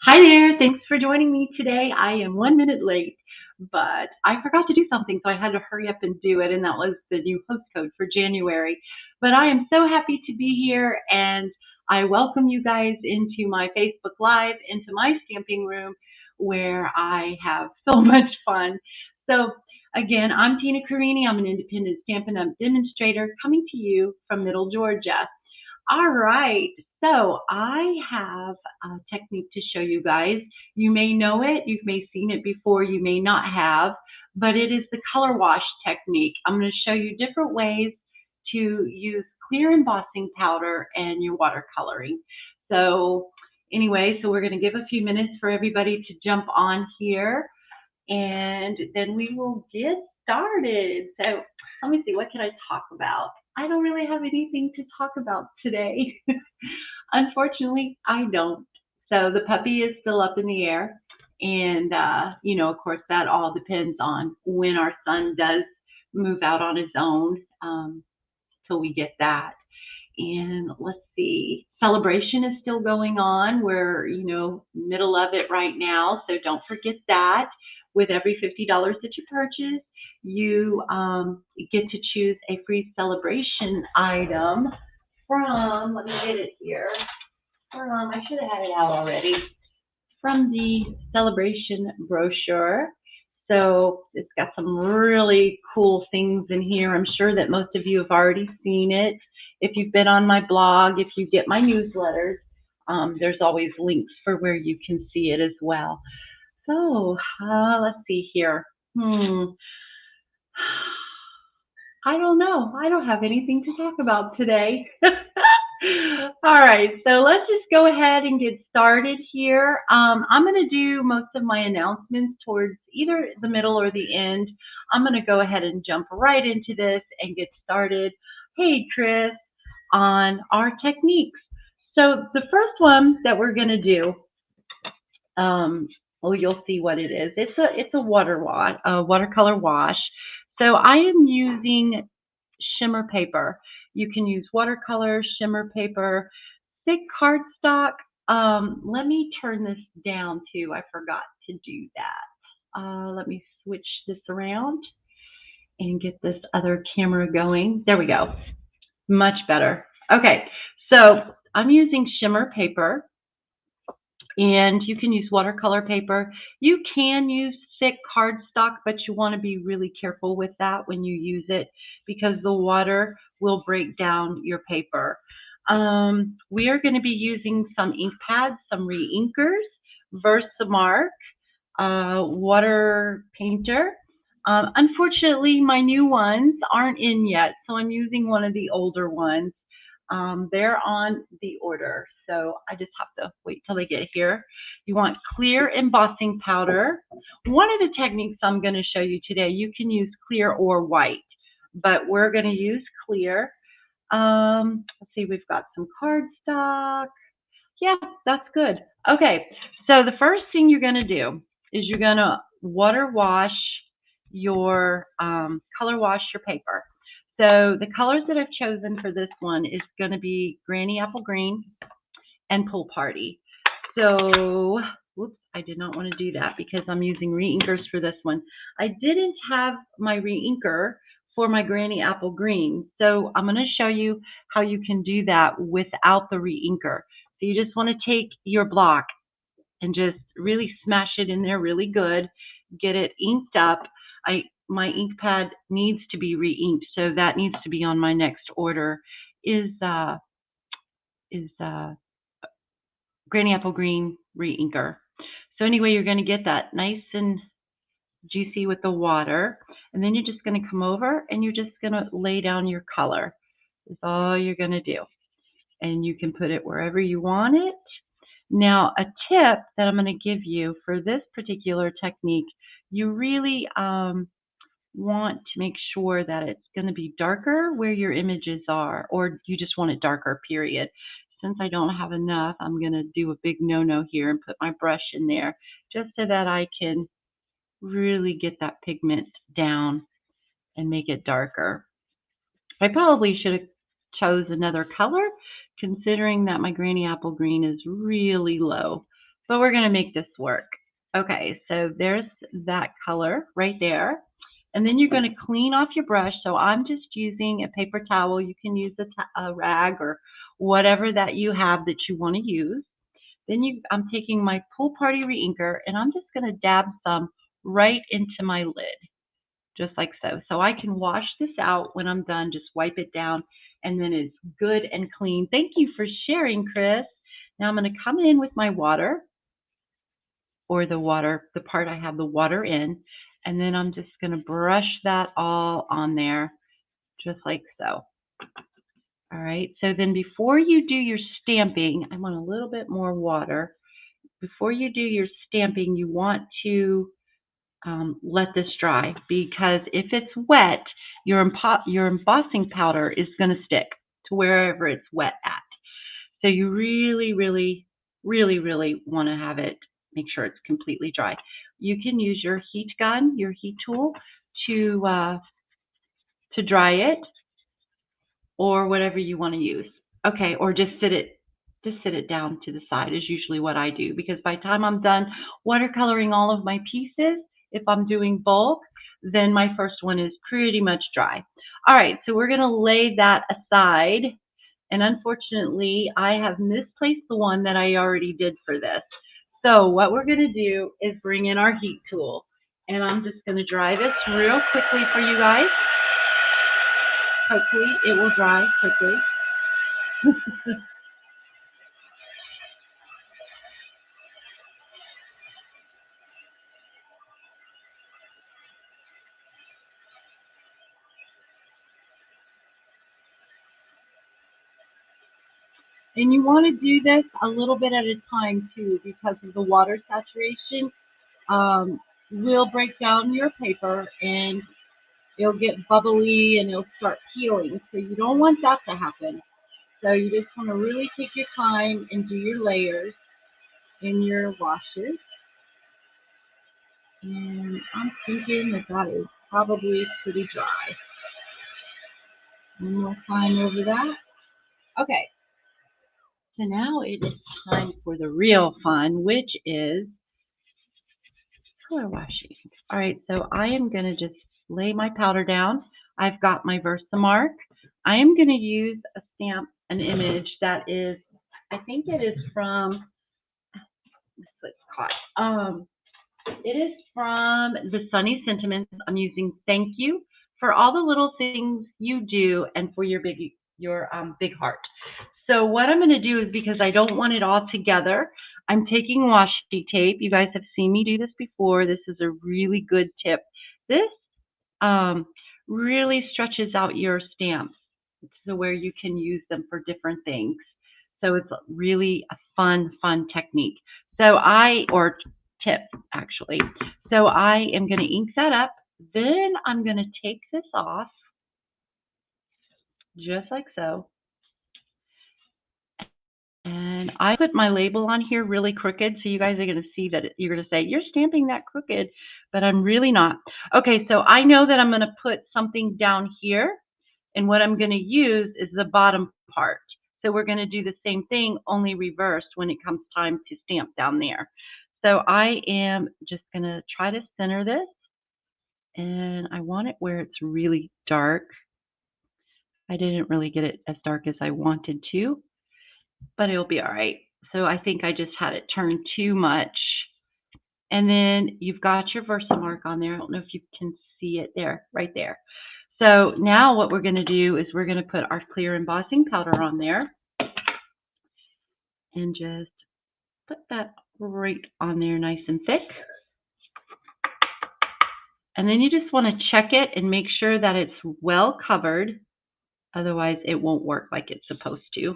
Hi there. Thanks for joining me today. I am 1 minute late, but I forgot to do something, so I had to hurry up and do it, and that was the new host code for January. But I am so happy to be here, and I welcome you guys into my Facebook Live, into my stamping room, where I have so much fun. So, again, I'm Tina Carini. I'm an independent Stampin' Up! Demonstrator coming to you from Middle Georgia. All right. So I have a technique to show you guys. You may know it, you may have seen it before, you may not have, but it is the color wash technique. I'm going to show you different ways to use clear embossing powder and your watercoloring. So anyway, so we're going to give a few minutes for everybody to jump on here, and then we will get started. So let me see, what can I talk about? I don't really have anything to talk about today. Unfortunately, I don't. So the puppy is still up in the air. And, of course, that all depends on when our son does move out on his own till we get that. And let's see, celebration is still going on. We're, middle of it right now. So don't forget that. With every $50 that you purchase, you get to choose a free celebration item from, let me get it here, I should have had it out already, from the celebration brochure. So it's got some really cool things in here. I'm sure that most of you have already seen it. If you've been on my blog, if you get my newsletters, there's always links for where you can see it as well. So let's see here. I don't know. I don't have anything to talk about today. All right, so let's just go ahead and get started here. I'm going to do most of my announcements towards either the middle or the end. I'm going to go ahead and jump right into this and get started. Hey, Chris, on our techniques. So the first one that we're going to do, you'll see what it is. It's a watercolor wash. So I am using shimmer paper. You can use watercolor, shimmer paper, thick cardstock. Let me turn this down too. I forgot to do that. Let me switch this around and get this other camera going. There we go. Much better. Okay, so I'm using shimmer paper, and you can use watercolor paper. You can use thick cardstock, but you want to be really careful with that when you use it because the water will break down your paper. We are going to be using some ink pads, some re-inkers, Versamark, water painter. Unfortunately, my new ones aren't in yet, so I'm using one of the older ones. They're on the order, so I just have to wait till they get here. You want clear embossing powder. One of the techniques I'm going to show you today, you can use clear or white, but we're going to use clear. Let's see, we've got some cardstock. Yeah, that's good. Okay, so the first thing you're going to do is you're going to water wash your, color wash your paper. So the colors that I've chosen for this one is going to be Granny Apple Green and Pool Party. So, whoops, I did not want to do that because I'm using re-inkers for this one. I didn't have my re-inker for my Granny Apple Green. So I'm going to show you how you can do that without the re-inker. So you just want to take your block and just really smash it in there really good, get it inked up. My ink pad needs to be re-inked, so that needs to be on my next order. Is Granny Apple Green re-inker. So anyway, you're going to get that nice and juicy with the water, and then you're just going to come over and you're just going to lay down your color. That's all you're going to do, and you can put it wherever you want it. Now, a tip that I'm going to give you for this particular technique, you really want to make sure that it's going to be darker where your images are, or you just want it darker, period. Since I don't have enough, I'm going to do a big no-no here and put my brush in there just so that I can really get that pigment down and make it darker. I probably should have chose another color, considering that my Granny Apple Green is really low. but we're going to make this work. Okay, so there's that color right there. And then you're going to clean off your brush. So I'm just using a paper towel. You can use a rag or whatever that you have that you want to use. Then I'm taking my Pool Party Reinker and I'm just going to dab some right into my lid, just like so. So I can wash this out when I'm done, just wipe it down, and then it's good and clean. Thank you for sharing, Chris. Now I'm going to come in with my water, or the part I have the water in, and then I'm just going to brush that all on there, just like so. All right, so then before you do your stamping, I want a little bit more water. Before you do your stamping, you want to let this dry, because if it's wet, your embossing powder is going to stick to wherever it's wet at. So you really, really, really, really want to have it, make sure it's completely dry. You can use your heat gun, your heat tool, to dry it, or whatever you want to use. Okay, or just sit it down to the side is usually what I do, because by the time I'm done watercoloring all of my pieces, if I'm doing bulk, then my first one is pretty much dry. All right, so we're going to lay that aside. And unfortunately, I have misplaced the one that I already did for this. So what we're going to do is bring in our heat tool. And I'm just going to dry this real quickly for you guys. Hopefully it will dry quickly. And you want to do this a little bit at a time too, because of the water saturation. Will break down your paper and it'll get bubbly and it'll start peeling. So you don't want that to happen. So you just want to really take your time and do your layers in your washes. And I'm thinking that that is probably pretty dry. And we'll climb over that. Okay, so now it is time for the real fun, which is color washing. All right, so I am going to just lay my powder down. I've got my Versamark. I am going to use a stamp, an image that is, I think it is from, what's it called? It is from the Sunny Sentiments. I'm using thank you for all the little things you do and for your big heart. So what I'm going to do is, because I don't want it all together, I'm taking washi tape. You guys have seen me do this before. This is a really good tip. This really stretches out your stamps to where you can use them for different things. So it's really a fun technique. Or tip, actually. So I am going to ink that up. Then I'm going to take this off, just like so. And I put my label on here really crooked, so you guys are going to see that you're going to say, you're stamping that crooked, but I'm really not. Okay, so I know that I'm going to put something down here, and what I'm going to use is the bottom part. So we're going to do the same thing, only reversed when it comes time to stamp down there. So I am just going to try to center this, and I want it where it's really dark. I didn't really get it as dark as I wanted to, but it'll be all right. So I think I just had it turned too much. And then you've got your Versamark on there. I don't know if you can see it there, right there. So now what we're going to do is we're going to put our clear embossing powder on there and just put that right on there nice and thick. And then you just want to check it and make sure that it's well covered. Otherwise, it won't work like it's supposed to.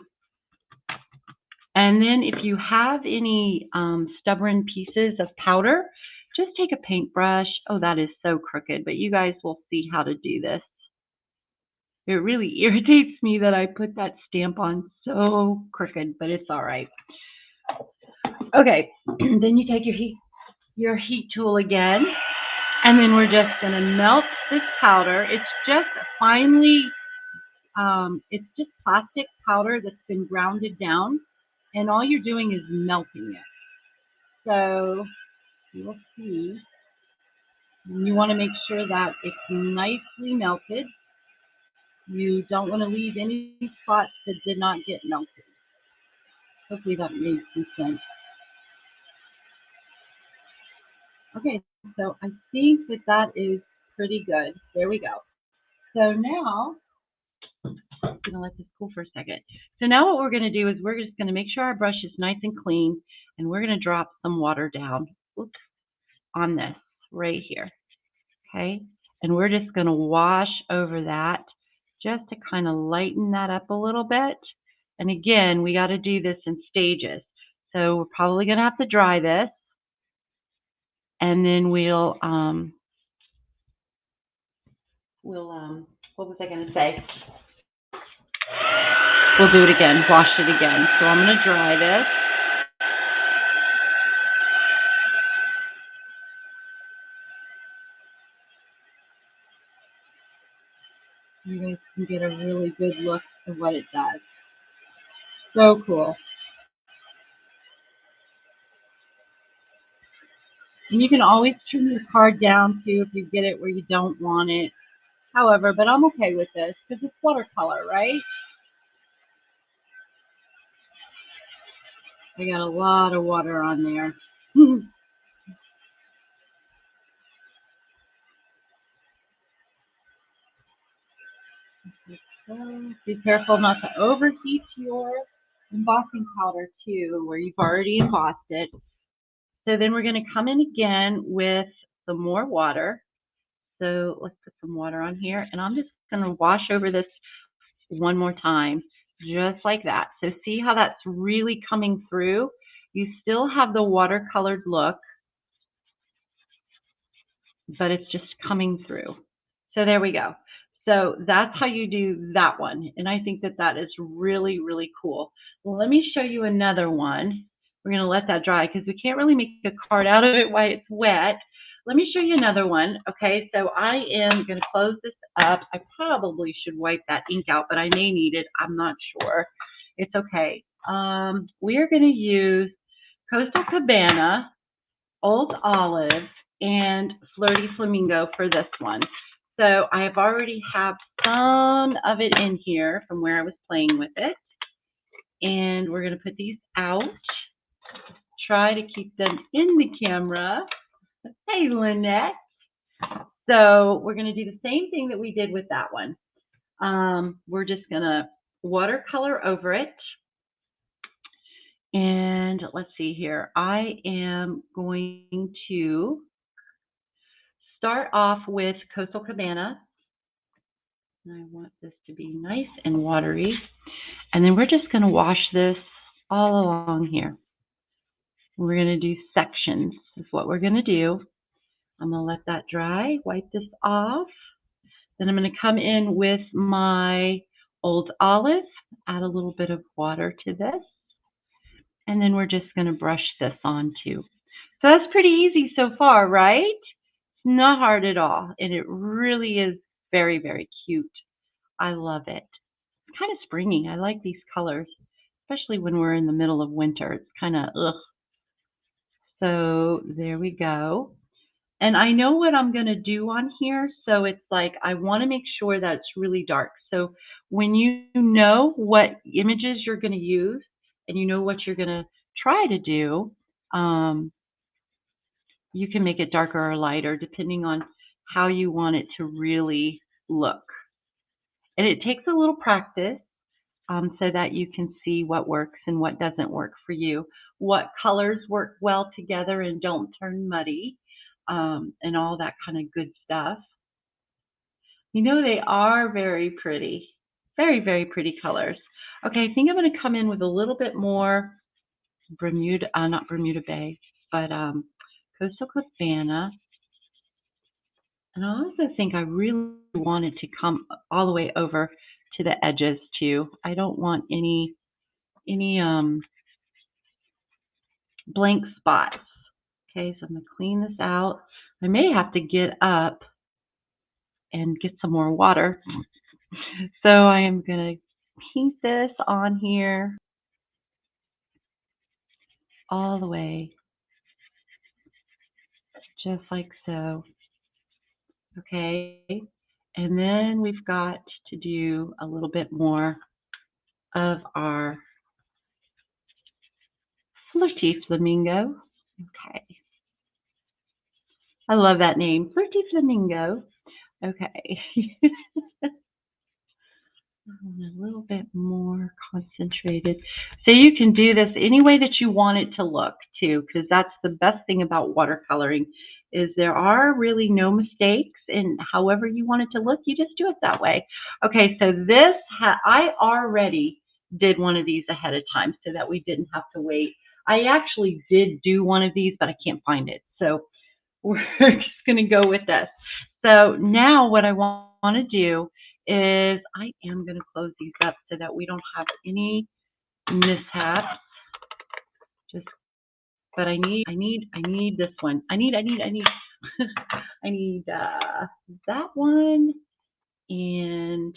And then if you have any stubborn pieces of powder, just take a paintbrush. Oh, that is so crooked, but you guys will see how to do this. It really irritates me that I put that stamp on so crooked, but it's all right. Okay, then you take your heat tool again, and then we're just going to melt this powder. It's just finely, it's just plastic powder that's been grounded down, and all you're doing is melting it. So you will see, you want to make sure that it's nicely melted. You don't want to leave any spots that did not get melted. Hopefully that made some sense. Okay, so I think that that is pretty good. There we go. So now, I'm going to let this cool for a second. So now what we're going to do is we're just going to make sure our brush is nice and clean, and we're going to drop some water down, oops, on this right here. Okay, and we're just going to wash over that just to kind of lighten that up a little bit. And again, we got to do this in stages. So we're probably going to have to dry this, and then we'll what was I going to say? We'll do it again, wash it again. So I'm going to dry this. You guys can get a really good look at what it does. So cool. And you can always turn your card down too if you get it where you don't want it. However, but I'm okay with this because it's watercolor, right? I got a lot of water on there. Be careful not to overheat your embossing powder too, where you've already embossed it. So then we're going to come in again with some more water. So let's put some water on here, and I'm just going to wash over this one more time, just like that. So see how that's really coming through? You still have the watercolored look, but it's just coming through. So there we go. So that's how you do that one. And I think that that is really, really cool. Well, let me show you another one. We're going to let that dry because we can't really make a card out of it while it's wet. Let me show you another one. Okay, so I am going to close this up. I probably should wipe that ink out, but I may need it. I'm not sure. It's okay. We are going to use Coastal Cabana, Old Olive, and Flirty Flamingo for this one. So I have already have some of it in here from where I was playing with it. And we're going to put these out. Try to keep them in the camera. Hey, Lynette. So we're going to do the same thing that we did with that one. We're just going to watercolor over it. And let's see here. I am going to start off with Coastal Cabana. And I want this to be nice and watery. And then we're just going to wash this all along here. We're going to do sections is what we're going to do. I'm going to let that dry, wipe this off. Then I'm going to come in with my Old Olive, add a little bit of water to this. And then we're just going to brush this on too. So that's pretty easy so far, right? It's not hard at all. And it really is very, very cute. I love it. It's kind of springy. I like these colors, especially when we're in the middle of winter. It's kind of ugh. So there we go. And I know what I'm going to do on here. So it's like I want to make sure that it's really dark. So when you know what images you're going to use and you know what you're going to try to do, you can make it darker or lighter depending on how you want it to really look. And it takes a little practice so that you can see what works and what doesn't work for you, what colors work well together and don't turn muddy, and all that kind of good stuff. You know, they are very pretty, very, very pretty colors. Okay, I think I'm going to come in with a little bit more Bermuda, not Bermuda Bay, but Coastal Cabana. And I also think I really wanted to come all the way over to the edges too. I don't want any blank spots. Okay, so I'm going to clean this out. I may have to get up and get some more water. So I am going to paint this on here all the way. just like so. Okay, and then we've got to do a little bit more of our Flirty Flamingo. Okay, I love that name, Flirty Flamingo. Okay. A little bit more concentrated. So you can do this any way that you want it to look too, because that's the best thing about watercoloring is there are really no mistakes in however you want it to look. You just do it that way. Okay, so this, I already did one of these ahead of time so that we didn't have to wait. I actually did do one of these, but I can't find it. So we're just going to go with this. So now what I want to do is I am going to close these up so that we don't have any mishaps. Just, but I need this one. I need, I need that one, and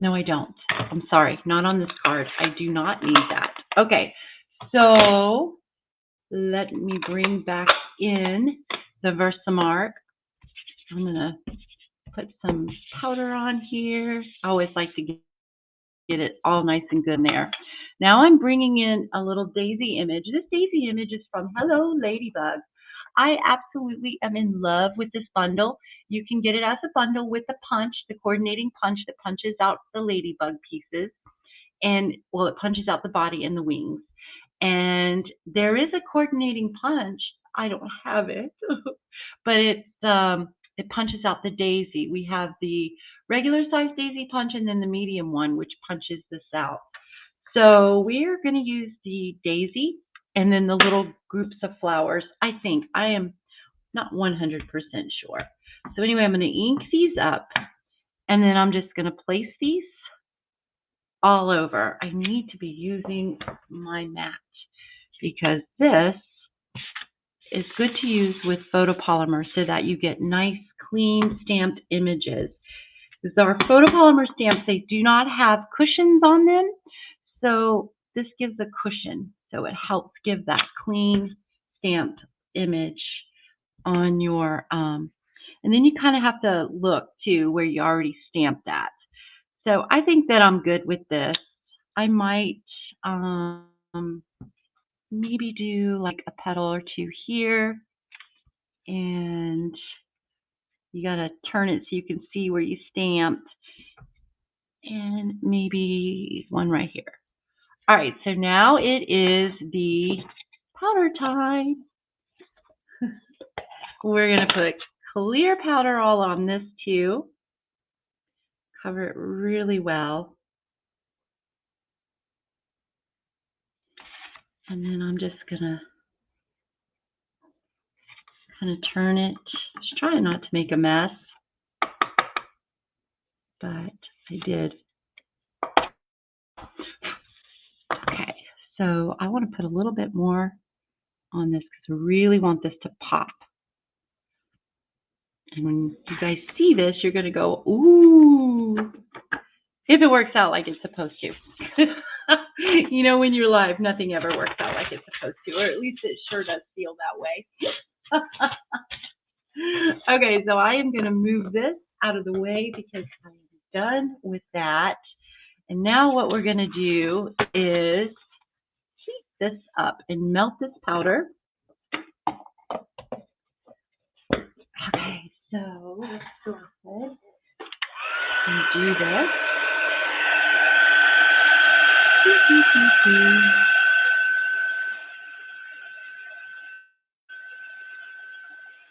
no, I don't. I'm sorry, not on this card. I do not need that. Okay, so let me bring back in the Versamark. I'm gonna put some powder on here. I always like to get it all nice and good in there. Now I'm bringing in a little daisy image. This daisy image is from Hello Ladybug. I absolutely am in love with this bundle. You can get it as a bundle with the punch, the coordinating punch that punches out the ladybug pieces. And, well, it punches out the body and the wings. And there is a coordinating punch. I don't have it, but it punches out the daisy. We have the regular size daisy punch and then the medium one, which punches this out. So we're going to use the daisy and then the little groups of flowers. I think. I am not 100% sure. So anyway, I'm going to ink these up, and then I'm just going to place these all over. I need to be using my mat because this is good to use with photopolymer so that you get nice, clean, stamped images. Because our photopolymer stamps, they do not have cushions on them, so this gives a cushion. So it helps give that clean, stamped image on your, and then you kind of have to look too where you already stamped that. So I think that I'm good with this. I might maybe do like a petal or two here, and you got to turn it so you can see where you stamped, and maybe one right here. All right, so now it is the powder time. We're going to put clear powder all on this too. Cover it really well. And then I'm just going to kind of turn it. Just trying not to make a mess, but I did. Okay, so I want to put a little bit more on this because I really want this to pop. And when you guys see this, you're going to go, ooh, if it works out like it's supposed to. You know, when you're live, nothing ever works out like it's supposed to, or at least it sure does feel that way. Okay, so I am going to move this out of the way because I'm done with that. And now what we're going to do is heat this up and melt this powder. Okay, so let's go ahead and do this.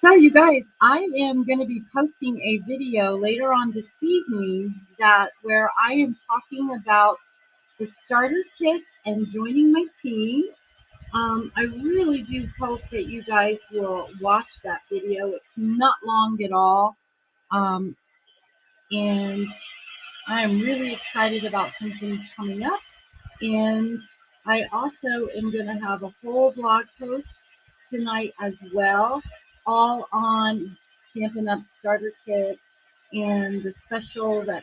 So you guys, I am going to be posting a video later on this evening where I am talking about the starter kit and joining my team. I really do hope that you guys will watch that video. It's not long at all. And I'm really excited about some things coming up. And I also am going to have a whole blog post tonight as well, all on Stampin' Up starter kit and the special the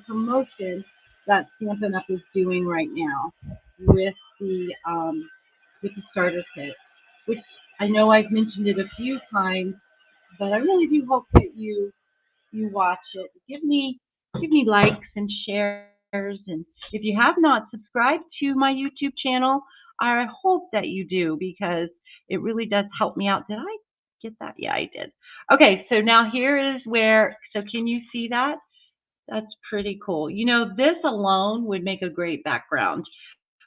promotion that Stampin' Up is doing right now with the starter kit, which I know I've mentioned it a few times, but I really do hope that you watch it. Give me likes and shares, and if you have not subscribed to my YouTube channel, I hope that you do because it really does help me out. Did I get that? Yeah, I did. Okay, so now here is where, so can you see that? That's pretty cool. You know, this alone would make a great background,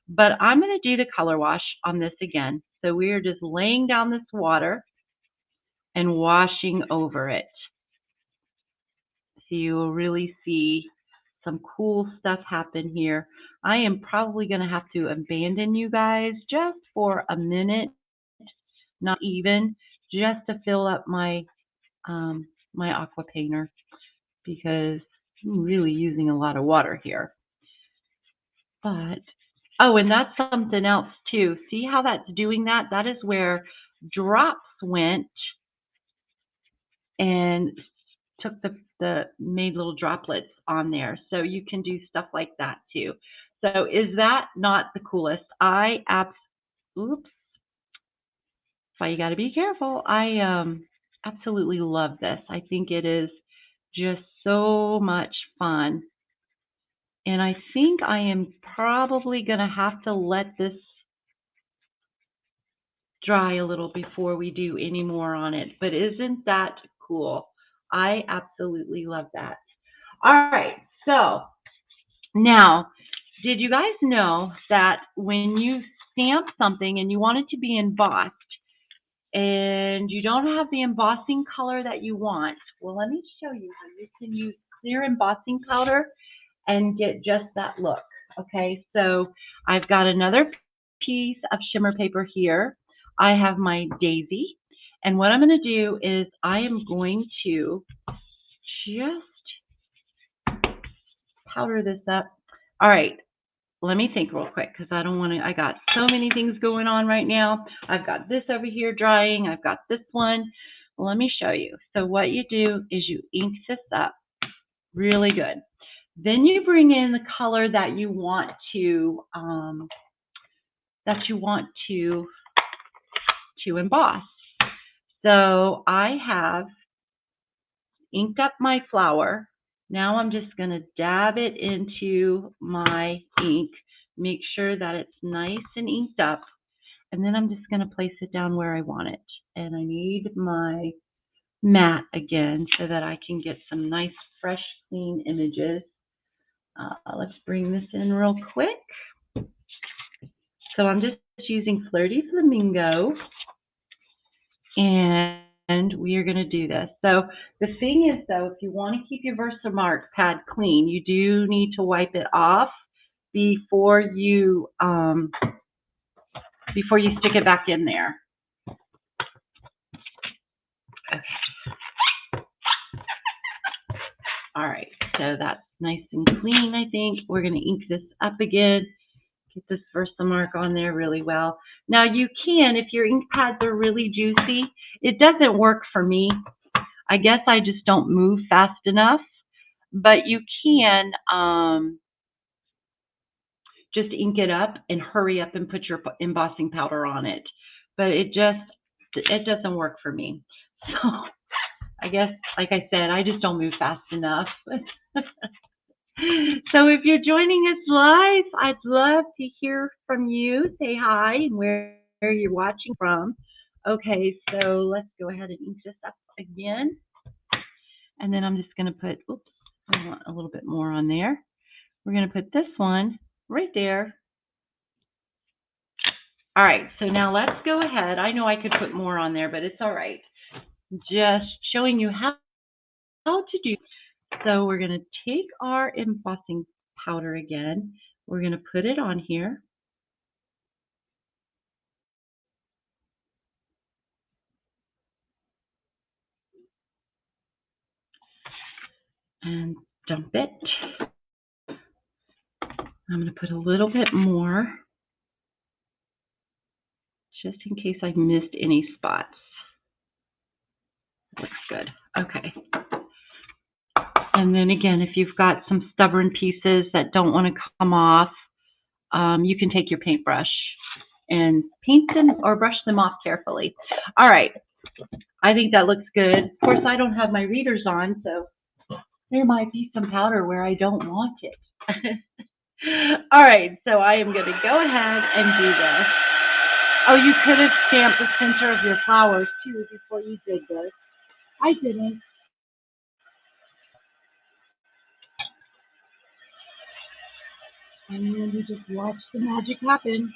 but I'm going to do the color wash on this again. So we are just laying down this water and washing over it. So you will really see some cool stuff happen here. I am probably going to have to abandon you guys just for a minute, not even, just to fill up my aqua painter because I'm really using a lot of water here. But oh, and that's something else too. See how that's doing that? That is where drops went and took the made little droplets on there. So you can do stuff like that too. So is that not the coolest? Oops. So you got to be careful. I absolutely love this. I think it is just so much fun. And I think I am probably going to have to let this dry a little before we do any more on it. But isn't that cool? I absolutely love that. All right, so now, did you guys know that when you stamp something and you want it to be embossed and you don't have the embossing color that you want, well, let me show you how you can use clear embossing powder and get just that look. Okay, so I've got another piece of shimmer paper here. I have my daisy, and what I'm going to do is I am going to just powder this up. All right, let me think real quick because I don't want to. I got so many things going on right now. I've got this over here drying. I've got this one. Well, let me show you. So what you do is you ink this up really good. Then you bring in the color that you want to emboss. So I have inked up my flower. Now I'm just going to dab it into my ink, make sure that it's nice and inked up, and then I'm just going to place it down where I want it. And I need my mat again so that I can get some nice, fresh, clean images. Let's bring this in real quick. So I'm just using Flirty Flamingo, and we are going to do this. So the thing is, though, if you want to keep your Versamark pad clean, you do need to wipe it off before you stick it back in there. Okay. All right, so that's nice and clean, I think. We're going to ink this up again. Get this Versamark on there really well. Now you can, if your ink pads are really juicy, it doesn't work for me. I guess I just don't move fast enough, but you can just ink it up and hurry up and put your embossing powder on it. But it doesn't work for me. So I guess, like I said, I just don't move fast enough. So if you're joining us live, I'd love to hear from you. Say hi and where you're watching from. Okay, so let's go ahead and ink this up again. And then I'm just going to put, oops, I want a little bit more on there. We're going to put this one right there. All right, so now let's go ahead. I know I could put more on there, but it's all right. Just showing you how to do. So we're going to take our embossing powder again. We're going to put it on here. And dump it. I'm going to put a little bit more just in case I missed any spots. Looks good. Okay. And then again, if you've got some stubborn pieces that don't want to come off, you can take your paintbrush and paint them or brush them off carefully. All right, I think that looks good. Of course, I don't have my readers on, so there might be some powder where I don't want it. All right, so I am going to go ahead and do this. Oh, you could have stamped the center of your flowers too before you did this. I didn't. And then you just watch the magic happen.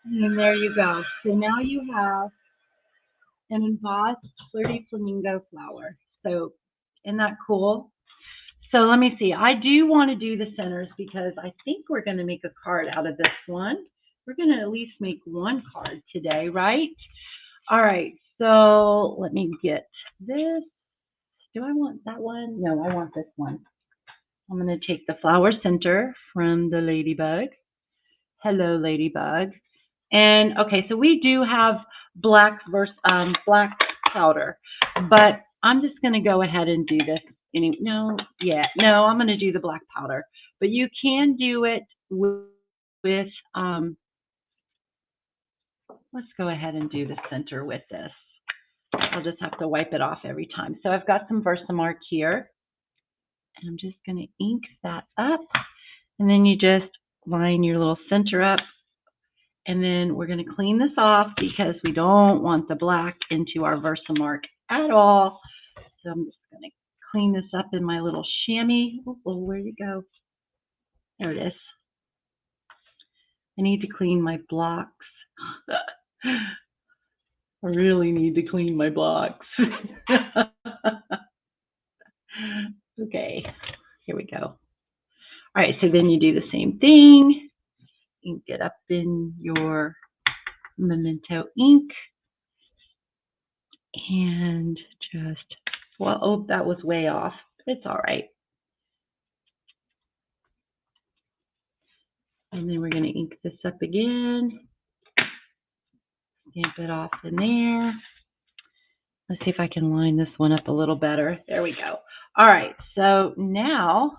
And there you go. So now you have an embossed flirty flamingo flower. So isn't that cool? So let me see. I do want to do the centers because I think we're going to make a card out of this one. We're going to at least make one card today, right? All right. So let me get this. Do I want that one? No, I want this one. I'm going to take the flower center from the ladybug. Hello, ladybug. And okay, so we do have black powder, but I'm just going to go ahead and do this. No, I'm going to do the black powder. But you can do it with let's go ahead and do the center with this. I'll just have to wipe it off every time. So I've got some Versamark here, and I'm just going to ink that up, and then you just line your little center up. And then we're going to clean this off because we don't want the black into our Versamark at all. So I'm just going to clean this up in my little chamois. Oh, where'd it go? There it is. I need to clean my blocks. I really need to clean my blocks. Okay, here we go. All right, so then you do the same thing. Ink it up in your Memento ink. And just, well, oh, that was way off. It's all right. And then we're going to ink this up again. Stamp it off in there. Let's see if I can line this one up a little better. There we go. All right, so now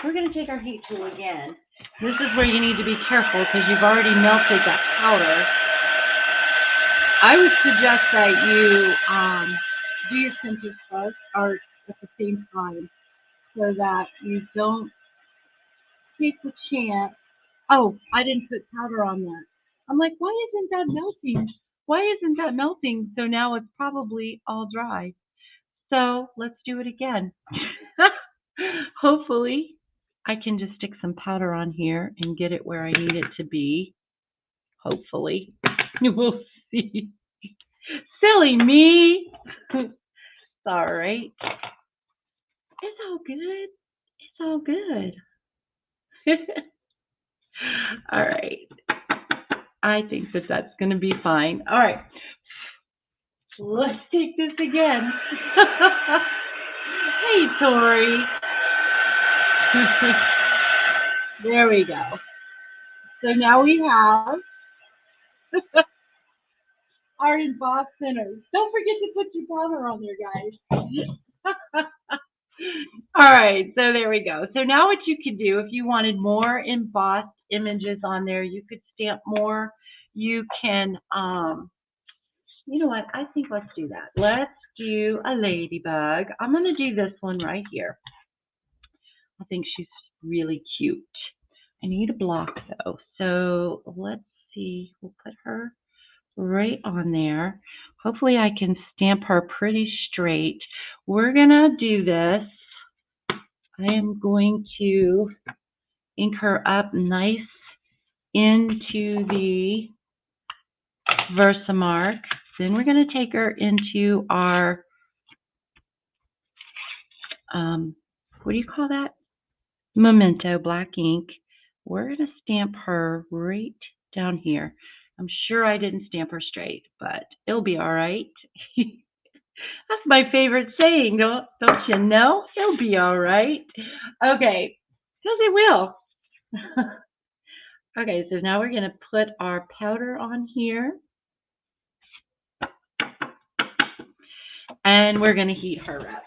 we're going to take our heat tool again. This is where you need to be careful because you've already melted that powder. I would suggest that you do your centers first or at the same time so that you don't take the chance. Oh, I didn't put powder on that. I'm like, why isn't that melting? Why isn't that melting? So now it's probably all dry. So let's do it again. Hopefully I can just stick some powder on here and get it where I need it to be. Hopefully. We'll see. Silly me. It's all right. It's all good. It's all good. All right. I think that that's going to be fine. All right. Let's take this again. Hey, Tori. There we go. So now we have our embossed centers. Don't forget to put your powder on there, guys. All right, so there we go. So now what you could do, if you wanted more embossed images on there, you could stamp more. You can, you know what, I think let's do that. Let's do a ladybug. I'm going to do this one right here. I think she's really cute. I need a block though, so let's see. We'll put her right on there. Hopefully I can stamp her pretty straight. We're going to do this. I am going to ink her up nice into the Versamark. Then we're going to take her into our, what do you call that? Memento black ink. we're going to stamp her right down here. I'm sure I didn't stamp her straight, but it'll be all right. That's my favorite saying, don't you know? It'll be all right. Okay, because it will. Okay, so now we're going to put our powder on here. And we're going to heat her up.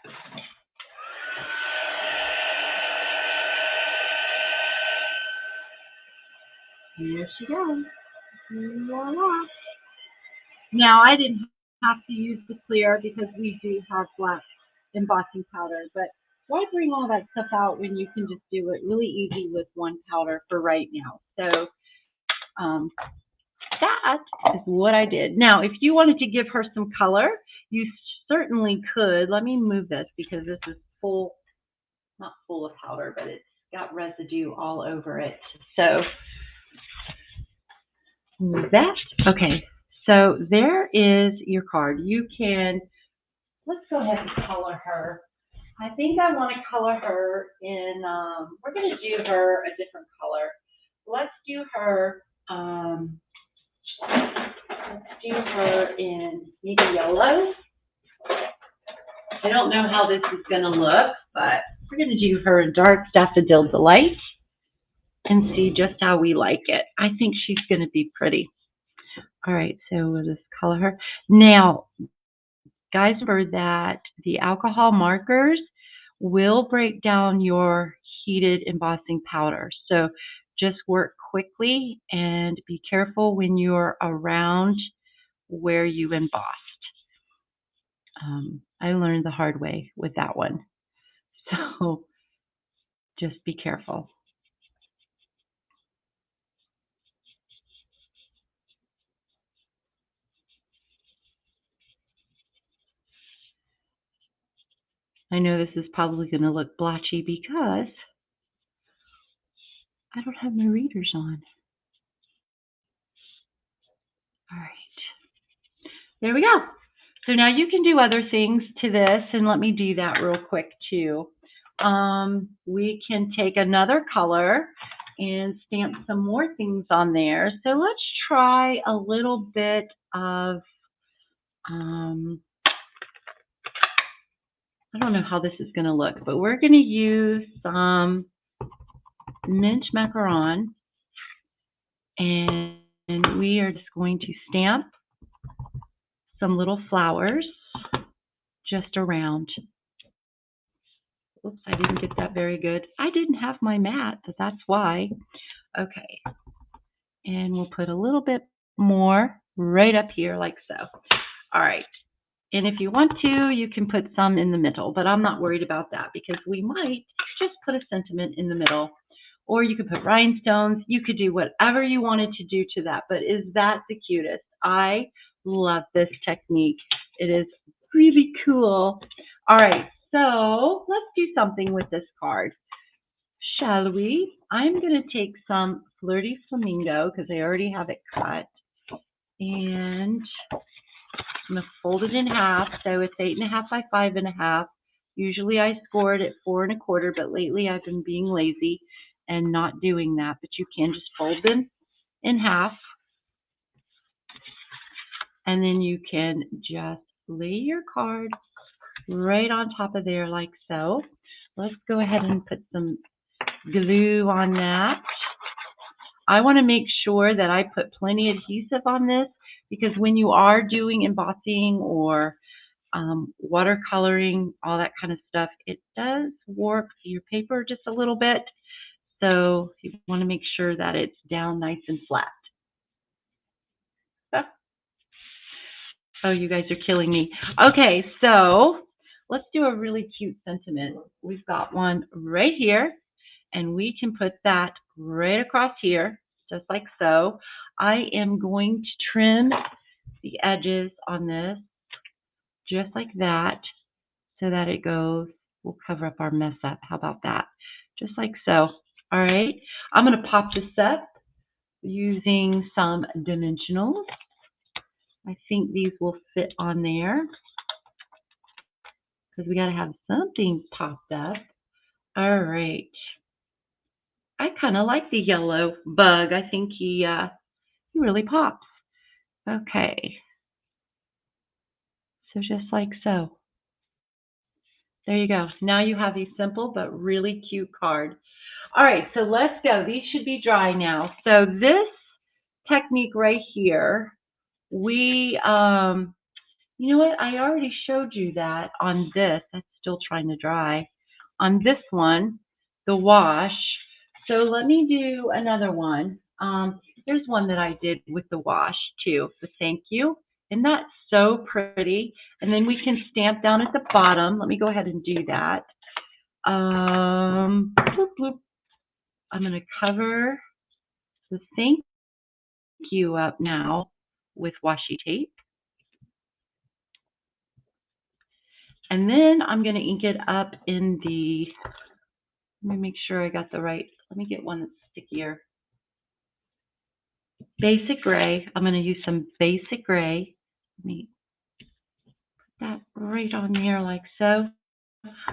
Here she goes. Voila. Now, I didn't have to use the clear because we do have black embossing powder, but why bring all that stuff out when you can just do it really easy with one powder for right now? So that is what I did. Now, if you wanted to give her some color, you certainly could. Let me move this because this is full, not full of powder, but it's got residue all over it. So move that. Okay, so there is your card. You can, let's go ahead and color her. I think I want to color her in, we're going to do her a different color. Let's do her in maybe yellow. I don't know how this is going to look, but we're going to do her a dark daffodil delight and see just how we like it. I think she's going to be pretty. All right, so we'll just color her. Now, guys, remember that the alcohol markers will break down your heated embossing powder. So just work quickly and be careful when you're around where you embossed. I learned the hard way with that one. So just be careful. I know this is probably going to look blotchy because I don't have my readers on. All right. There we go. So now you can do other things to this, and let me do that real quick too. We can take another color and stamp some more things on there. So let's try a little bit of, I don't know how this is going to look, but we're going to use some mint macaron, and we are just going to stamp some little flowers just around. Oops, I didn't get that very good. I didn't have my mat, but that's why. Okay, and we'll put a little bit more right up here like so. All right, and if you want to, you can put some in the middle, but I'm not worried about that because we might just put a sentiment in the middle. Or you could put rhinestones. You could do whatever you wanted to do to that, but is that the cutest? I love this technique. It is really cool. All right, so let's do something with this card. Shall we? I'm going to take some Flirty Flamingo because I already have it cut. And I'm going to fold it in half. So it's 8.5 by 5.5. Usually I score it at 4 1/4, but lately I've been being lazy and not doing that. But you can just fold them in half. And then you can just lay your card right on top of there like so. Let's go ahead and put some glue on that. I want to make sure that I put plenty of adhesive on this because when you are doing embossing or watercoloring, all that kind of stuff, it does warp your paper just a little bit. So you want to make sure that it's down nice and flat. Oh, you guys are killing me. Okay, so let's do a really cute sentiment. We've got one right here, and we can put that right across here, just like so. I am going to trim the edges on this just like that so that it goes, we'll cover up our mess up. How about that? Just like so. All right, I'm going to pop this up using some dimensionals. I think these will fit on there because we got to have something popped up. All right. I kind of like the yellow bug. I think he really pops. Okay, so just like so. There you go. Now you have a simple but really cute card. All right, so let's go. These should be dry now. So this technique right here, we you know what? I already showed you that on this. That's still trying to dry. On this one, the wash. So let me do another one. Here's one that I did with the wash too, the thank you. Isn't that so pretty? And then we can stamp down at the bottom. Let me go ahead and do that. Bloop, bloop. I'm going to cover the thank you up now with washi tape. And then I'm going to ink it up in the, let me make sure I got the right, let me get one that's stickier. Basic gray. I'm going to use some basic gray. Let me put that right on there like so.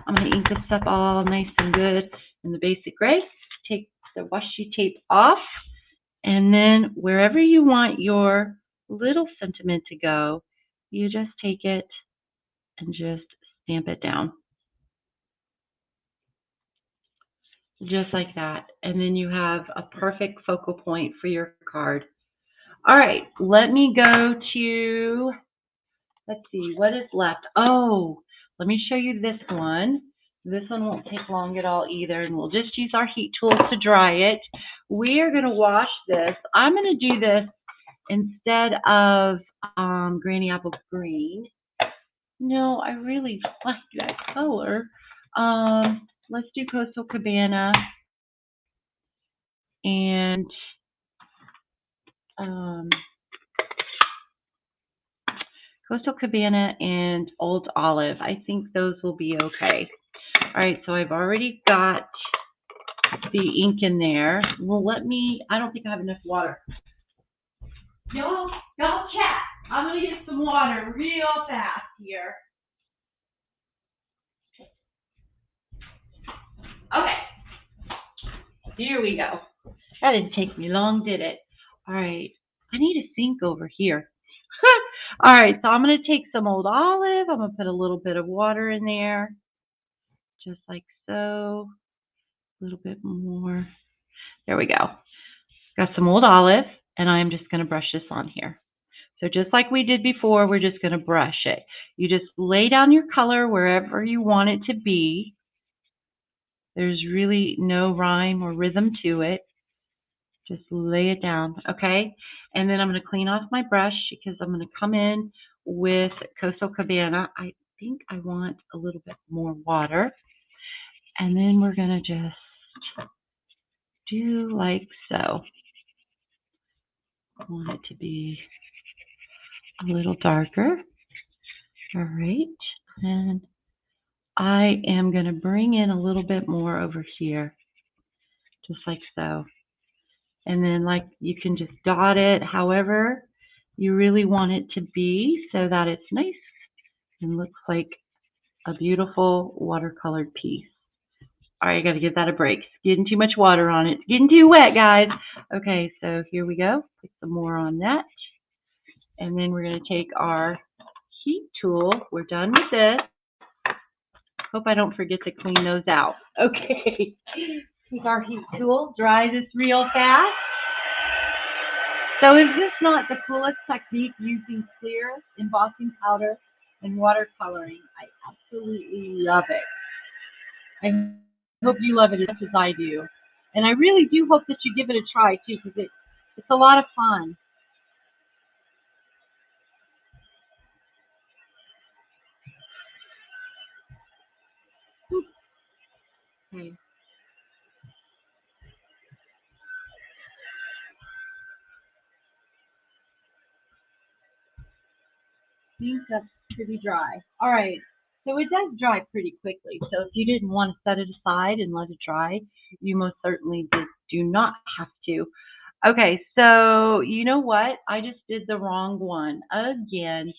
I'm going to ink this up all nice and good in the basic gray. Take the washi tape off. And then wherever you want your little sentiment to go, you just take it and just stamp it down. Just like that. And then you have a perfect focal point for your card. All right, let me go to, let's see, what is left? Oh, let me show you this one. This one won't take long at all either, and we'll just use our heat tools to dry it. We are going to wash this. I'm going to do this instead of Granny Apple Green. No, I really like that color. Let's do Coastal Cabana and Coastal Cabana and Old Olive. I think those will be okay. All right, so I've already got the ink in there. Well, I don't think I have enough water. Y'all chat. I'm going to get some water real fast here. Okay, here we go. That didn't take me long, did it? All right, I need a sink over here. All right, so I'm going to take some Old Olive. I'm going to put a little bit of water in there, just like so. A little bit more. There we go. Got some Old Olive, and I'm just going to brush this on here. So just like we did before, we're just going to brush it. You just lay down your color wherever you want it to be. There's really no rhyme or rhythm to it. Just lay it down, okay? And then I'm going to clean off my brush because I'm going to come in with Coastal Cabana. I think I want a little bit more water. And then we're going to just do like so. I want it to be a little darker. All right. And I am going to bring in a little bit more over here, just like so. And then like you can just dot it however you really want it to be so that it's nice and looks like a beautiful watercolored piece. All right, I got to give that a break. It's getting too much water on it. It's getting too wet, guys. Okay, so here we go. Put some more on that. And then we're going to take our heat tool. We're done with this. Hope I don't forget to clean those out. Okay. Take our heat tool, dry this real fast. So is this not the coolest technique, using clear embossing powder and watercoloring? I absolutely love it. I hope you love it as much as I do. And I really do hope that you give it a try too, because it's a lot of fun. Okay. Seems that's pretty dry. All right. So it does dry pretty quickly. So if you didn't want to set it aside and let it dry, you most certainly do not have to. Okay, so you know what? I just did the wrong one again.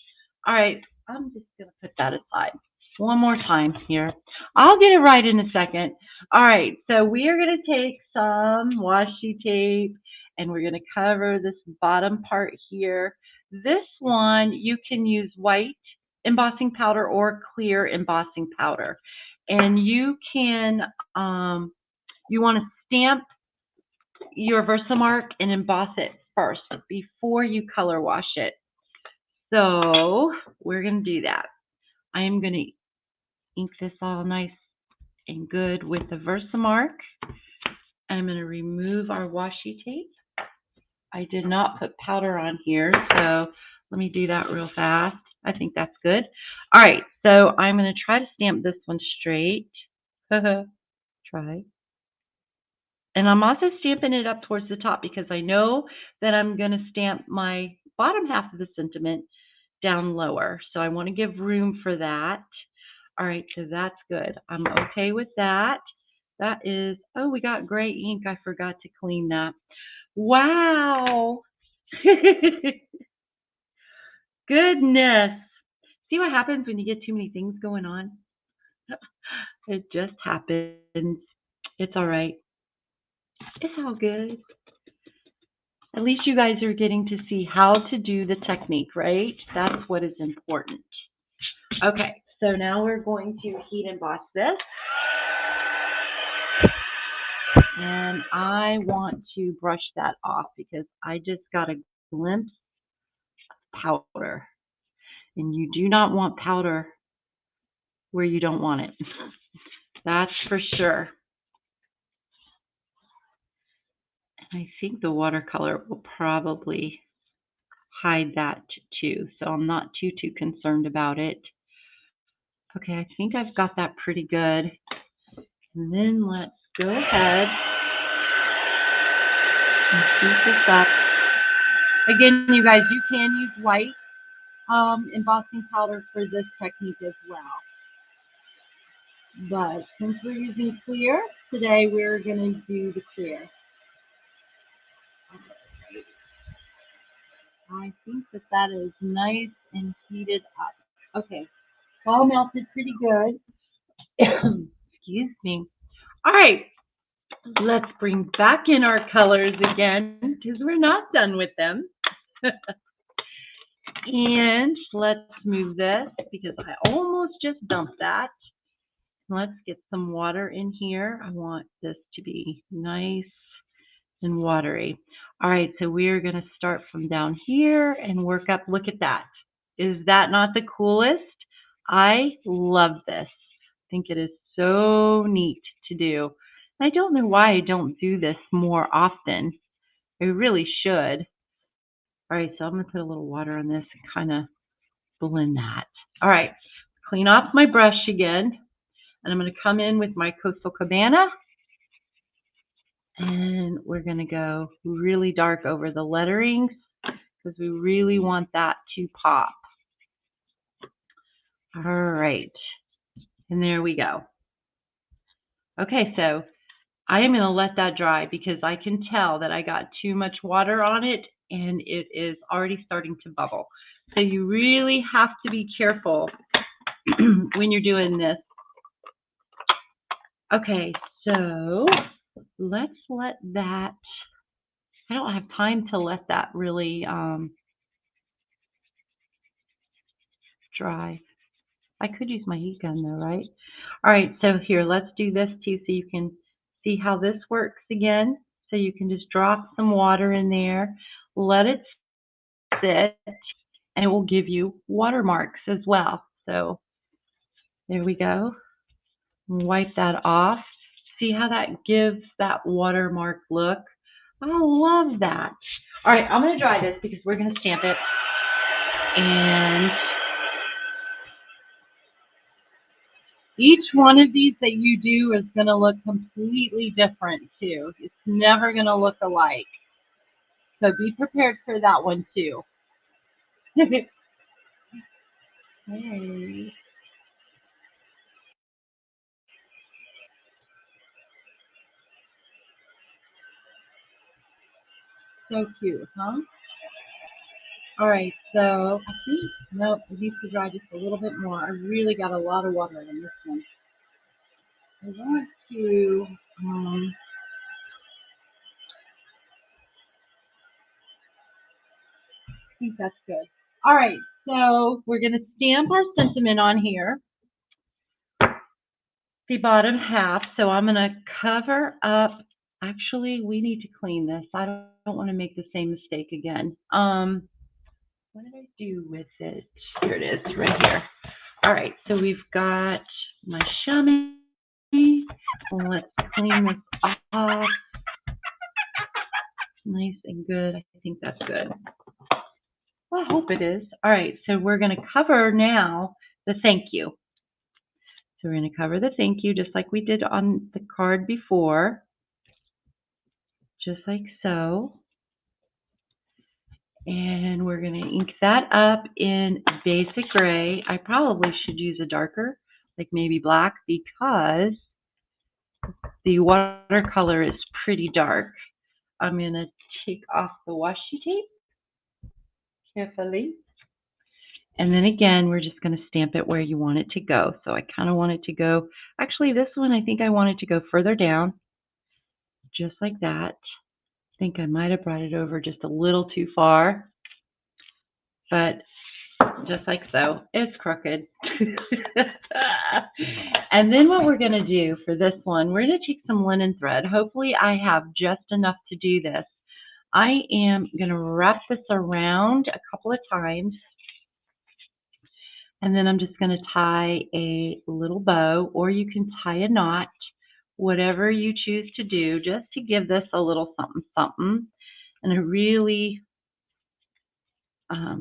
All right, I'm just going to put that aside. One more time here. I'll get it right in a second. All right, so we are going to take some washi tape and we're going to cover this bottom part here. This one, you can use white embossing powder or clear embossing powder. And you can, you want to stamp your Versamark and emboss it first before you color wash it. So we're going to do that. I am going to ink this all nice and good with the Versamark. I'm going to remove our washi tape. I did not put powder on here, so let me do that real fast. I think that's good. All right, so I'm going to try to stamp this one straight. Try. And I'm also stamping it up towards the top because I know that I'm going to stamp my bottom half of the sentiment down lower. So I want to give room for that. All right, so that's good. I'm okay with that. That is, oh, we got gray ink. I forgot to clean that. Wow. Goodness. See what happens when you get too many things going on? It just happens. It's all right. It's all good. At least you guys are getting to see how to do the technique, right? That's what is important. Okay, so now we're going to heat emboss this. And I want to brush that off because I just got a glimpse of powder. And you do not want powder where you don't want it. That's for sure. And I think the watercolor will probably hide that too. So I'm not too concerned about it. Okay, I think I've got that pretty good. And then let's go ahead and heat this up. Again, you guys, you can use white embossing powder for this technique as well. But since we're using clear, today we're going to do the clear. I think that that is nice and heated up. Okay, all melted pretty good. Excuse me. All right, let's bring back in our colors again because we're not done with them. And let's move this because I almost just dumped that. Let's get some water in here. I want this to be nice and watery. All right, so we're going to start from down here and work up. Look at that. Is that not the coolest? I love this. I think it is so neat to do. I don't know why I don't do this more often. I really should. All right, so I'm going to put a little water on this and kind of blend that. All right, clean off my brush again. And I'm going to come in with my Coastal Cabana. And we're going to go really dark over the letterings because we really want that to pop. All right. And there we go. Okay, so I am going to let that dry because I can tell that I got too much water on it and it is already starting to bubble. So you really have to be careful when you're doing this. Okay, so let's let that, I don't have time to let that really dry. I could use my heat gun though, right? All right, so here, let's do this too so you can see how this works again. So you can just drop some water in there, let it sit, and it will give you watermarks as well. So there we go. Wipe that off. See how that gives that watermark look? I love that. All right, I'm going to dry this because we're going to stamp it. And each one of these that you do is going to look completely different too. It's never going to look alike. So be prepared for that one too. Hey. So cute, huh? All right, so I think, nope, it needs to dry just a little bit more. I really got a lot of water in this one. I want to, I think that's good. All right, so we're going to stamp our sentiment on here, the bottom half. So I'm going to cover up. Actually, we need to clean this. I don't want to make the same mistake again. What did I do with it? Here it is, right here. All right, so we've got my chamois. Let's clean this off. Nice and good. I think that's good. Well, I hope it is. All right, so we're going to cover now the thank you. So we're going to cover the thank you just like we did on the card before. Just like so. And we're going to ink that up in basic gray. I probably should use a darker, like maybe black, because the watercolor is pretty dark. I'm going to take off the washi tape carefully. And then again, we're just going to stamp it where you want it to go. So I kind of want it to go, actually this one, I think I want it to go further down, just like that. I think I might have brought it over just a little too far, but just like so. It's crooked. And then what we're going to do for this one, we're going to take some linen thread. Hopefully I have just enough to do this. I am going to wrap this around a couple of times. And then I'm just going to tie a little bow, or you can tie a knot, whatever you choose to do, just to give this a little something, something. And a really, I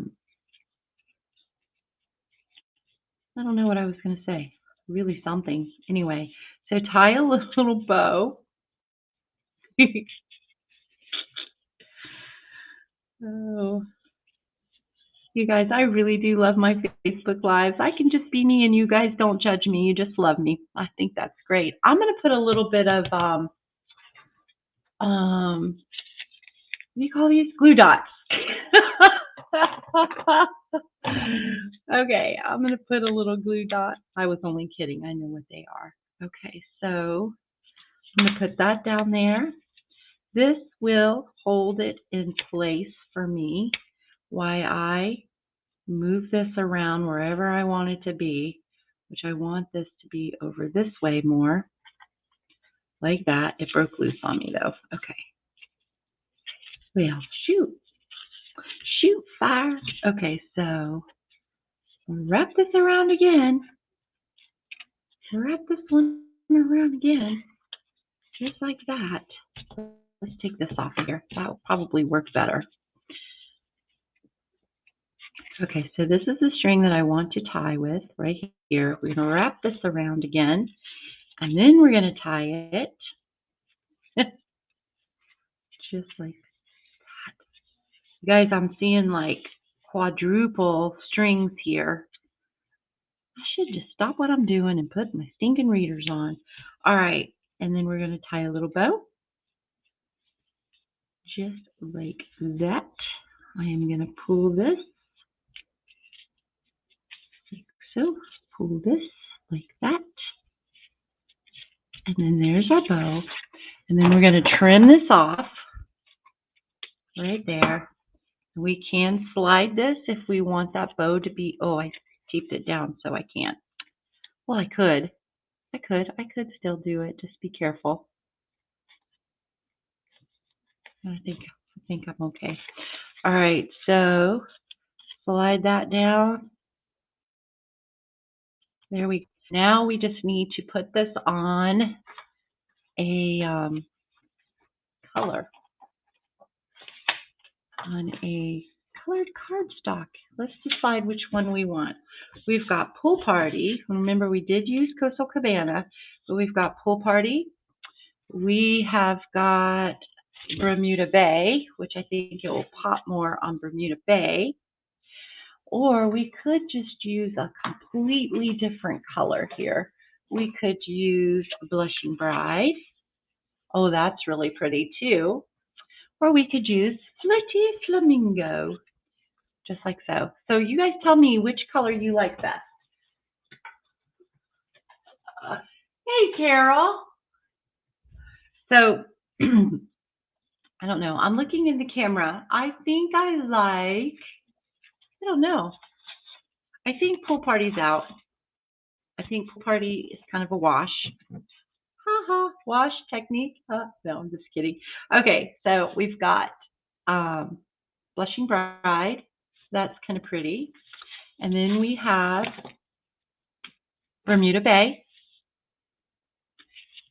don't know what I was going to say, really something. Anyway, so tie a little bow. Oh, you guys, I really do love my Facebook Lives. I can just be me and you guys don't judge me. You just love me. I think that's great. I'm going to put a little bit of, what do you call these? Glue dots. Okay, I'm going to put a little glue dot. I was only kidding. I know what they are. Okay, so I'm going to put that down there. This will hold it in place for me while I move this around wherever I want it to be, which I want this to be over this way more, like that. It broke loose on me though. Okay. Well, shoot, fire. Okay, so wrap this around again. Wrap this one around again, just like that. Let's take this off here. That will probably work better. Okay, so this is the string that I want to tie with right here. We're going to wrap this around again, and then we're going to tie it just like that. You guys, I'm seeing like quadruple strings here. I should just stop what I'm doing and put my stinking readers on. All right, and then we're going to tie a little bow. Just like that. I am going to pull this like so. Pull this like that. And then there's our bow. And then we're going to trim this off right there. We can slide this if we want that bow to be, oh, I taped it down so I can't. Well, I could still do it. Just be careful. I think I'm okay. All right, so slide that down. There we go. Now we just need to put this on a color, on a colored cardstock. Let's decide which one we want. We've got Pool Party. Remember, we did use Coastal Cabana, but we've got Pool Party. We have got Bermuda Bay, which I think it will pop more on Bermuda Bay. Or we could just use a completely different color here. We could use Blushing Bride. Oh, that's really pretty too. Or we could use Flirty Flamingo. just like so. So you guys tell me which color you like best. Hey, Carol. So I don't know. I'm looking in the camera. I think I don't know. I think Pool Party's out. I think Pool Party is kind of a wash. Ha, wash technique. No, I'm just kidding. Okay, so we've got Blushing Bride. That's kind of pretty. And then we have Bermuda Bay.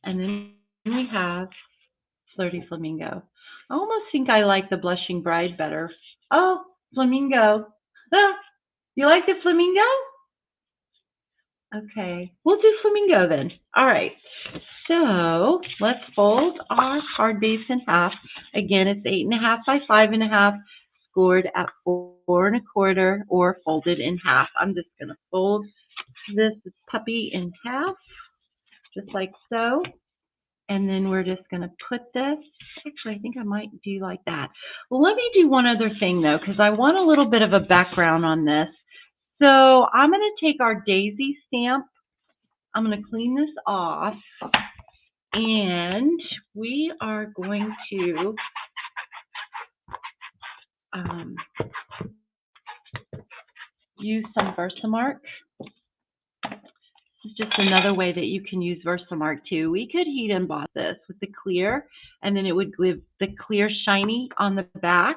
And then we have Flirty Flamingo. I almost think I like the Blushing Bride better. Oh, Flamingo. You like the Flamingo? Okay, we'll do Flamingo then. All right, so let's fold our card base in half. Again, it's 8.5 by 5.5, scored at 4.25, or folded in half. I'm just going to fold this puppy in half, just like so. And then we're just going to put this, actually, I think I might do like that. Well, let me do one other thing, though, because I want a little bit of a background on this. So I'm going to take our daisy stamp. I'm going to clean this off. And we are going to use some Versamark. This is just another way that you can use Versamark too. We could heat emboss this with the clear, and then it would give the clear shiny on the back.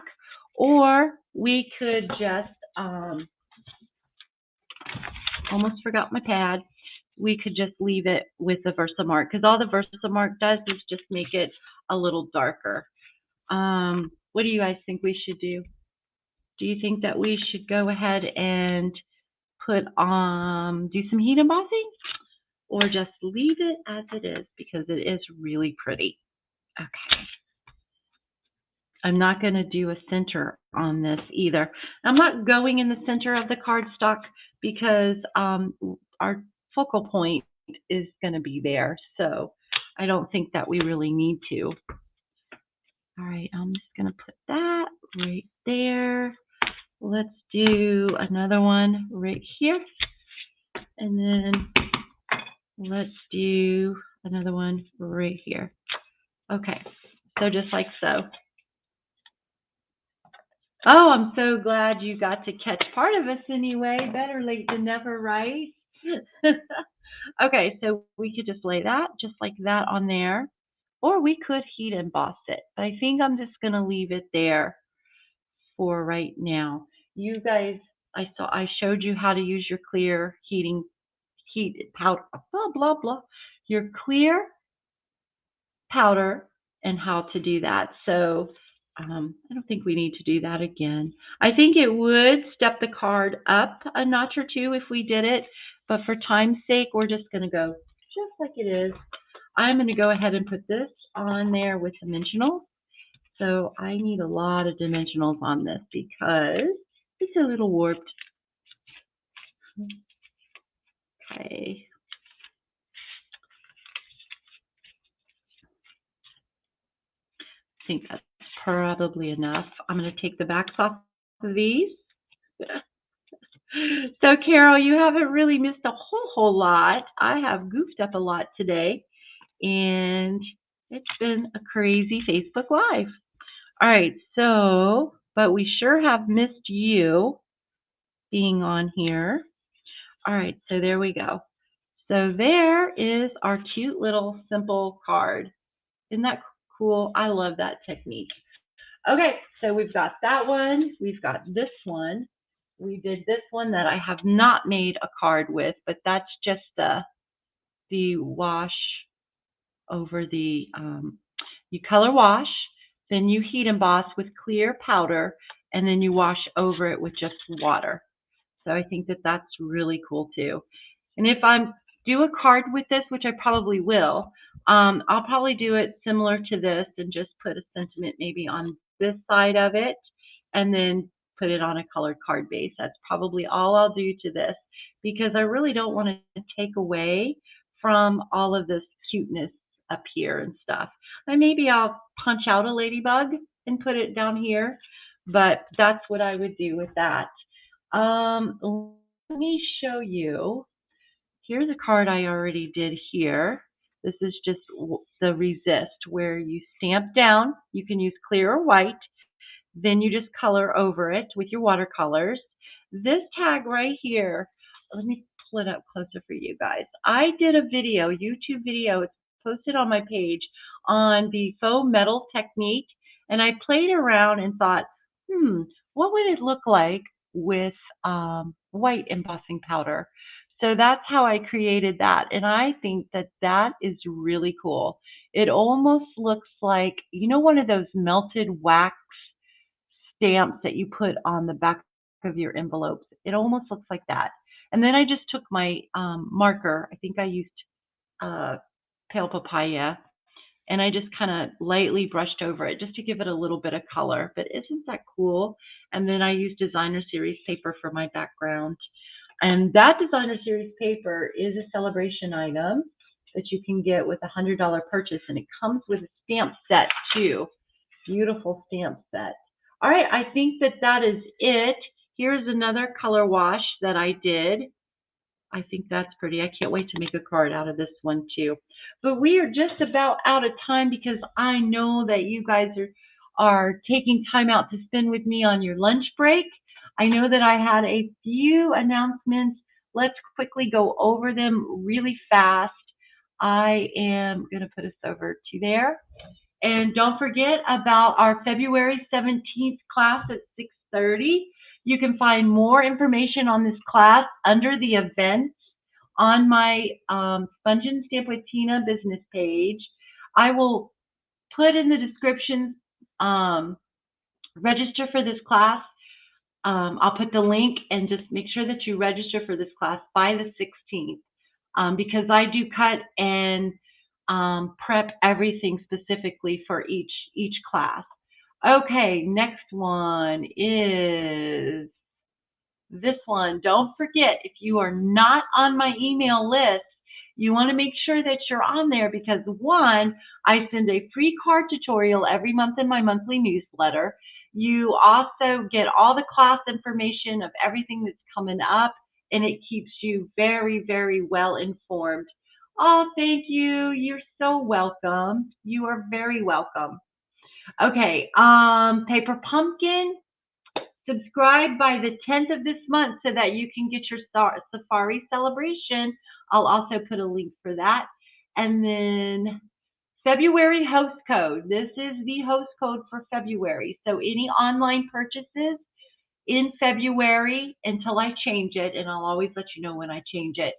Or we could just, almost forgot my pad. We could just leave it with the Versamark, because all the Versamark does is just make it a little darker. What do you guys think we should do? Do you think that we should go ahead and put do some heat embossing, or just leave it as it is, because it is really pretty? Okay. I'm not going to do a center on this either. I'm not going in the center of the cardstock because our focal point is going to be there, so I don't think that we really need to. All right, I'm just going to put that right there. Let's do another one right here, and then let's do another one right here. Okay, so just like so. Oh, I'm so glad you got to catch part of us anyway. Better late than never, right? Okay, so we could just lay that just like that on there, or we could heat emboss it. But I think I'm just going to leave it there for right now. You guys, I showed you how to use your clear heat powder, blah blah blah, your clear powder, and how to do that. So I don't think we need to do that again. I think it would step the card up a notch or two if we did it, but for time's sake, we're just going to go just like it is. I'm going to go ahead and put this on there with dimensionals. So I need a lot of dimensionals on this because it's a little warped. Okay. I think that's probably enough. I'm going to take the backs off of these. So, Carol, you haven't really missed a whole lot. I have goofed up a lot today, and it's been a crazy Facebook Live. All right, so, but we sure have missed you being on here. All right, so there we go. So there is our cute little simple card. Isn't that cool? I love that technique. Okay, so we've got that one. We've got this one. We did this one that I have not made a card with, but that's just the wash over the, you color wash, then you heat emboss with clear powder, and then you wash over it with just water. So I think that that's really cool too. And if I do a card with this, which I probably will, I'll probably do it similar to this and just put a sentiment maybe on this side of it, and then put it on a colored card base. That's probably all I'll do to this, because I really don't want to take away from all of this cuteness up here and stuff. And maybe I'll punch out a ladybug and put it down here, but that's what I would do with that. Let me show you. Here's a card I already did here. This is just the resist where you stamp down. You can use clear or white. Then you just color over it with your watercolors. This tag right here, let me pull it up closer for you guys. I did a video, YouTube video, it's posted on my page on the faux metal technique, and I played around and thought, what would it look like with white embossing powder? So that's how I created that, and I think that that is really cool. It almost looks like, one of those melted wax stamps that you put on the back of your envelopes. It almost looks like that. And then I just took my marker. I think I used uh, pale papaya, and I just kind of lightly brushed over it just to give it a little bit of color. But isn't that cool? And then I used designer series paper for my background. And that designer series paper is a celebration item that you can get with a $100 purchase, and it comes with a stamp set too. Beautiful stamp set. All right, I think that that is it. Here's another color wash that I did. I think that's pretty. I can't wait to make a card out of this one too. But we are just about out of time because I know that you guys are taking time out to spend with me on your lunch break. I know that I had a few announcements. Let's quickly go over them really fast. I am going to put us over to there. And don't forget about our February 17th class at 6:30. You can find more information on this class under the events on my Sponge and Stamp with Tina business page. I will put in the description, register for this class. I'll put the link, and just make sure that you register for this class by the 16th, because I do cut and prep everything specifically for each class. Okay, next one is this one. Don't forget, if you are not on my email list, you want to make sure that you're on there because, one, I send a free card tutorial every month in my monthly newsletter. You also get all the class information of everything that's coming up, and it keeps you very, very well informed. Oh, thank you. You're so welcome. You are very welcome. Okay, Paper Pumpkin, subscribe by the 10th of this month so that you can get your Safari celebration. I'll also put a link for that. And then February host code. This is the host code for February. So any online purchases in February until I change it, and I'll always let you know when I change it.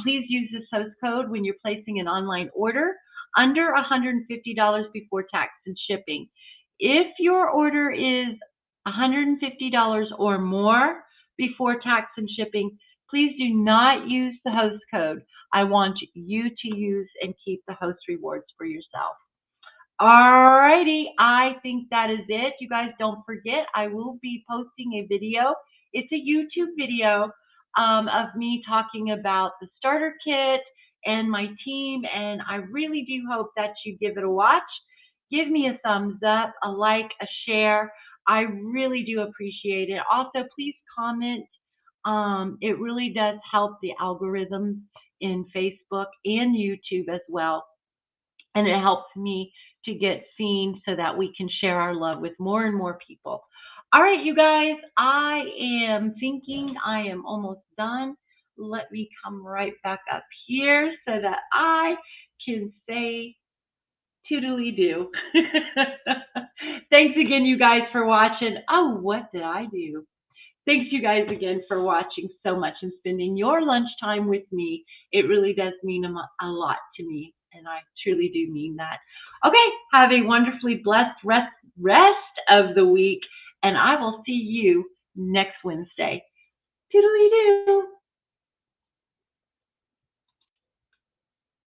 Please use this host code when you're placing an online order under $150 before tax and shipping. If your order is $150 or more before tax and shipping, please do not use the host code. I want you to use and keep the host rewards for yourself. Alrighty, I think that is it. You guys don't forget, I will be posting a video. It's a YouTube video of me talking about the starter kit and my team, and I really do hope that you give it a watch. Give me a thumbs up, a like, a share. I really do appreciate it. Also, please comment. It really does help the algorithms in Facebook and YouTube as well. And it helps me to get seen so that we can share our love with more and more people. All right, you guys, I am thinking I am almost done. Let me come right back up here so that I can say toodly-doo. Thanks again, you guys, for watching. Oh, what did I do? Thanks, you guys, again for watching so much and spending your lunchtime with me. It really does mean a lot to me, and I truly do mean that. Okay, have a wonderfully blessed rest of the week, and I will see you next Wednesday. Toodly-doo.